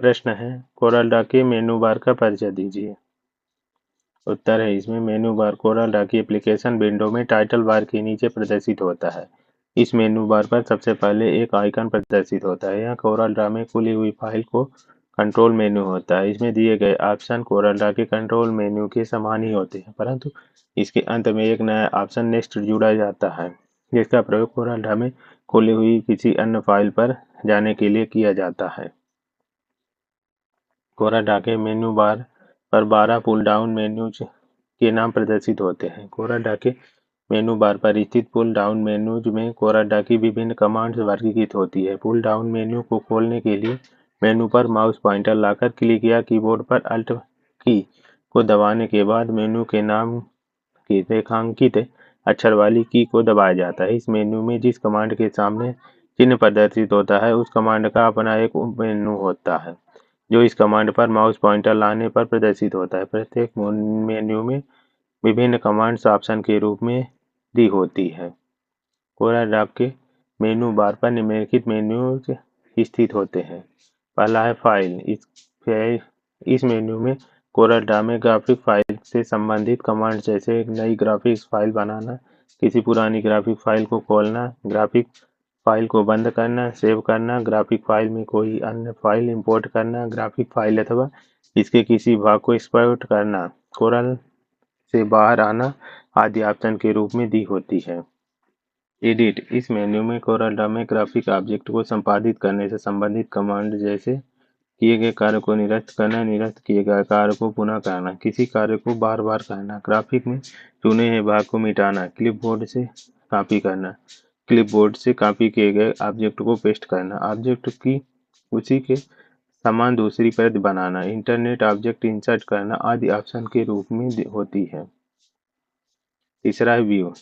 प्रश्न है, Corel Draw के मेनू बार का परिचय दीजिए। उत्तर है इसमें मेनू बार कोरल ड्रा की एप्लीकेशन विंडो में टाइटल बार के नीचे प्रदर्शित होता है। इस मेनू बार पर सबसे पहले एक आइकन प्रदर्शित होता है। यह कोरल ड्रा में खुली हुई फाइल को कंट्रोल मेनू होता है। इसमें दिए गए ऑप्शन कोरल ड्रा के कंट्रोल मेनू के समान ही होते हैं, परंतु इसके अंत में एक नया ऑप्शन नेक्स्ट जुड़ा जाता है, जिसका प्रयोग कोरल ड्रा में खुली हुई किसी अन्य फाइल पर जाने के लिए किया जाता है। कोरल ड्रा के मेनू बार पर 12 पुल डाउन मेन्यूज के नाम प्रदर्शित होते हैं। कोरल ड्रा के मेनू बार पर स्थित पुल डाउन मेन्यूज में कोरल ड्रा की विभिन्न कमांड्स वर्गीकृत होती है। पुल डाउन मेन्यू को खोलने के लिए मेनू पर माउस पॉइंटर लाकर क्लिक या कीबोर्ड पर अल्ट की को दबाने के बाद मेनू के नाम की रेखांकित अक्षर वाली की को दबाया जाता है। इस मेनू में जिस कमांड के सामने चिन्ह प्रदर्शित होता है, उस कमांड का अपना एक उप मेनू होता है, जो इस कमांड पर माउस पॉइंटर लाने पर प्रदर्शित होता है। प्रत्येक मेन्यू में विभिन्न कमांड्स ऑप्शन के रूप में दी होती है। कोरल ड्रा के मेनू बार पर निम्नलिखित मेन्यूज स्थित होते हैं। पहला है फाइल। इस मेन्यू में कोरल ड्रा में ग्राफिक फाइल से संबंधित कमांड जैसे एक नई ग्राफिक्स फाइल बनाना, किसी पुरानी ग्राफिक फाइल को खोलना, ग्राफिक फाइल को बंद करना, सेव करना, ग्राफिक फाइल में कोई अन्य फाइल इंपोर्ट करना, ग्राफिक फाइल अथवा इसके किसी भाग को एक्सपोर्ट करना, कोरल से बाहर आना आदि ऑप्शन के रूप में दी होती है। एडिट। इस मेन्यू में कोरल ड्रा में ग्राफिक ऑब्जेक्ट को संपादित करने से संबंधित कमांड जैसे किए गए कार्य को निरस्त करना, निरस्त किए गए कार्य को पुनः करना, किसी कार्य को बार बार करना, ग्राफिक में चुने हुए भाग को मिटाना, क्लिपबोर्ड से कॉपी करना, क्लिपबोर्ड से कॉपी किए गए ऑब्जेक्ट को पेस्ट करना, ऑब्जेक्ट की उसी के समान दूसरी प्रत बनाना, इंटरनेट ऑब्जेक्ट इंसर्ट करना आदि ऑप्शन के रूप में होती है। तीसरा है व्यू।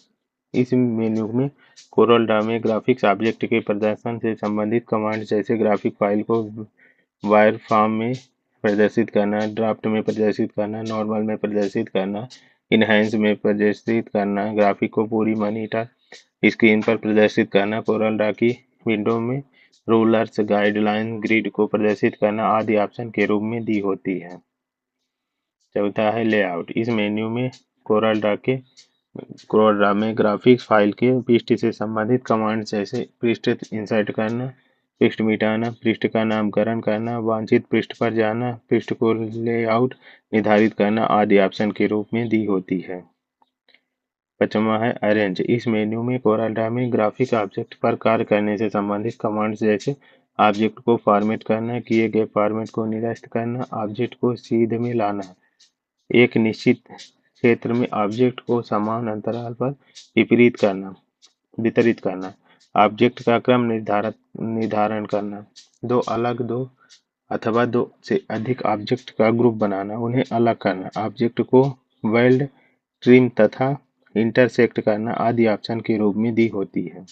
इस मेन्यू में कोरल ड्रा में ग्राफिक्स ऑब्जेक्ट के प्रदर्शन से संबंधित कमांड जैसे ग्राफिक फाइल को वायर फॉर्म में प्रदर्शित करना, ड्राफ्ट में प्रदर्शित करना, नॉर्मल में प्रदर्शित करना, इनहैंस में प्रदर्शित करना, ग्राफिक को पूरी मॉनिटर स्क्रीन पर प्रदर्शित करना, कोरल ड्रा की विंडो में रूलर्स, गाइडलाइन, ग्रिड को प्रदर्शित करना आदि ऑप्शन के रूप में दी होती है। चौथा है लेआउट। इस मेन्यू में कोरल ड्रा में ग्राफिक्स फाइल के पृष्ठ से संबंधित कमांड जैसे पृष्ठ इंसर्ट करना, पृष्ठ मिटाना, पृष्ठ का नामकरण करना, वांछित पृष्ठ पर जाना, पृष्ठ को लेआउट निर्धारित करना आदि ऑप्शन के रूप में दी होती है। पांचवा है अरेंज। इस मेन्यू में कोरल ड्रा में ग्राफिक ऑब्जेक्ट पर कार्य करने से संबंधित कमांड जैसे ऑब्जेक्ट को फॉर्मेट करना, किए गए फॉर्मेट को निरस्त करना, ऑब्जेक्ट को सीध में लाना, एक निश्चित क्षेत्र में ऑब्जेक्ट को समान अंतराल पर वितरित करना, ऑब्जेक्ट का क्रम निर्धारण करना, दो अथवा दो से अधिक ऑब्जेक्ट का ग्रुप बनाना, उन्हें अलग करना, ऑब्जेक्ट को वेल्ड, ट्रिम तथा इंटरसेक्ट करना आदि ऑप्शन के रूप में दी होती है।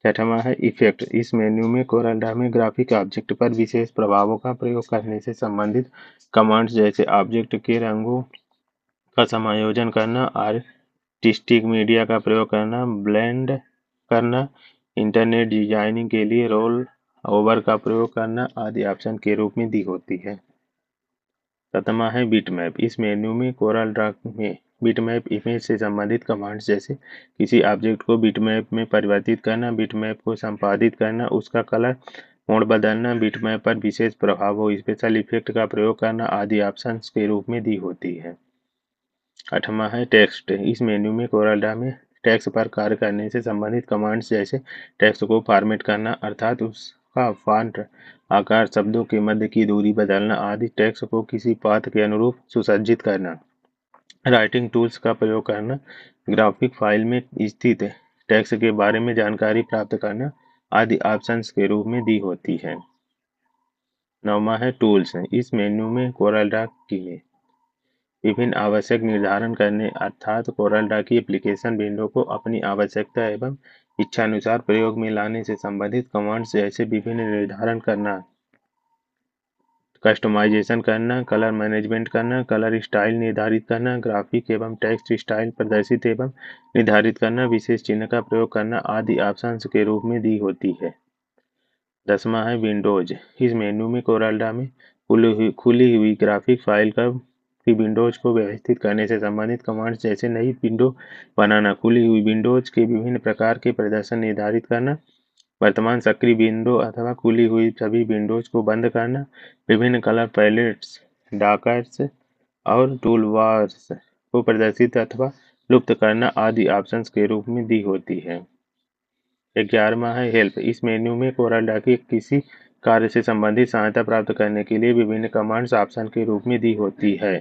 छठवां है इफेक्ट। इस मेन्यू में कोरल ड्रा में ग्राफिक ऑब्जेक्ट पर विशेष प्रभावों का प्रयोग करने से संबंधित कमांड्स जैसे ऑब्जेक्ट के रंगों का समायोजन करना, आर्टिस्टिक मीडिया का प्रयोग करना, ब्लेंड करना, इंटरनेट डिजाइनिंग के लिए रोल ओवर का प्रयोग करना आदि ऑप्शन के रूप में दी होती है। सातवां है बिटमैप। इस मेन्यू में कोरल ड्रा में बिटमैप इमेज से संबंधित कमांड्स जैसे किसी ऑब्जेक्ट को बिटमैप में परिवर्तित करना, बिटमैप को संपादित करना, उसका कलर मोड बदलना, बिटमैप पर विशेष प्रभाव हो स्पेशल इफेक्ट का प्रयोग करना आदि ऑप्शंस के रूप में दी होती है। आठवां है टेक्स्ट। इस मेन्यू में कोरल ड्रा में टेक्स्ट पर कार्य करने से संबंधित कमांड्स जैसे टेक्स्ट को फॉर्मेट करना अर्थात उसका फॉन्ट आकार, शब्दों के मध्य की दूरी बदलना आदि, टेक्स्ट को किसी पाठ के अनुरूप सुसज्जित करना, राइटिंग टूल्स का प्रयोग करना, ग्राफिक फाइल में स्थित टेक्स्ट के बारे में जानकारी प्राप्त करना आदि ऑप्शंस के रूप में दी होती है। नौवां है टूल्स। इस मेन्यू में कोरल ड्रा की विभिन्न आवश्यक निर्धारण करने अर्थात कोरल ड्रा की एप्लीकेशन विंडो को अपनी आवश्यकता एवं इच्छानुसार प्रयोग में लाने से संबंधित कमांड्स जैसे विभिन्न निर्धारण करना, कस्टमाइजेशन करना, कलर मैनेजमेंट करना, कलर स्टाइल निर्धारित करना, ग्राफिक एवं टेक्स्ट स्टाइल प्रदर्शित एवं निर्धारित करना, विशेष चिन्ह का प्रयोग करना आदि ऑप्शंस के रूप में दी होती है। 10वां है विंडोज। इस मेन्यू में कोरल्ड्रा में खुली हुई ग्राफिक फाइल की विंडोज को व्यवस्थित करने से संबंधित कमांड्स जैसे नई विंडो बनाना, खुली हुई विंडोज के विभिन्न प्रकार के प्रदर्शन निर्धारित करना, वर्तमान सक्रिय विंडो अथवा खुली हुई सभी विंडोज को बंद करना, विभिन्न कलर पैलेट्स, डॉकर्स और टूलबार्स को प्रदर्शित अथवा लुप्त करना आदि ऑप्शंस के रूप में दी होती है। 11वां है हेल्प। इस मेन्यू में कोरल्ड्रा के किसी कार्य से संबंधित सहायता प्राप्त करने के लिए विभिन्न कमांड्स ऑप्शन के रूप में दी होती है।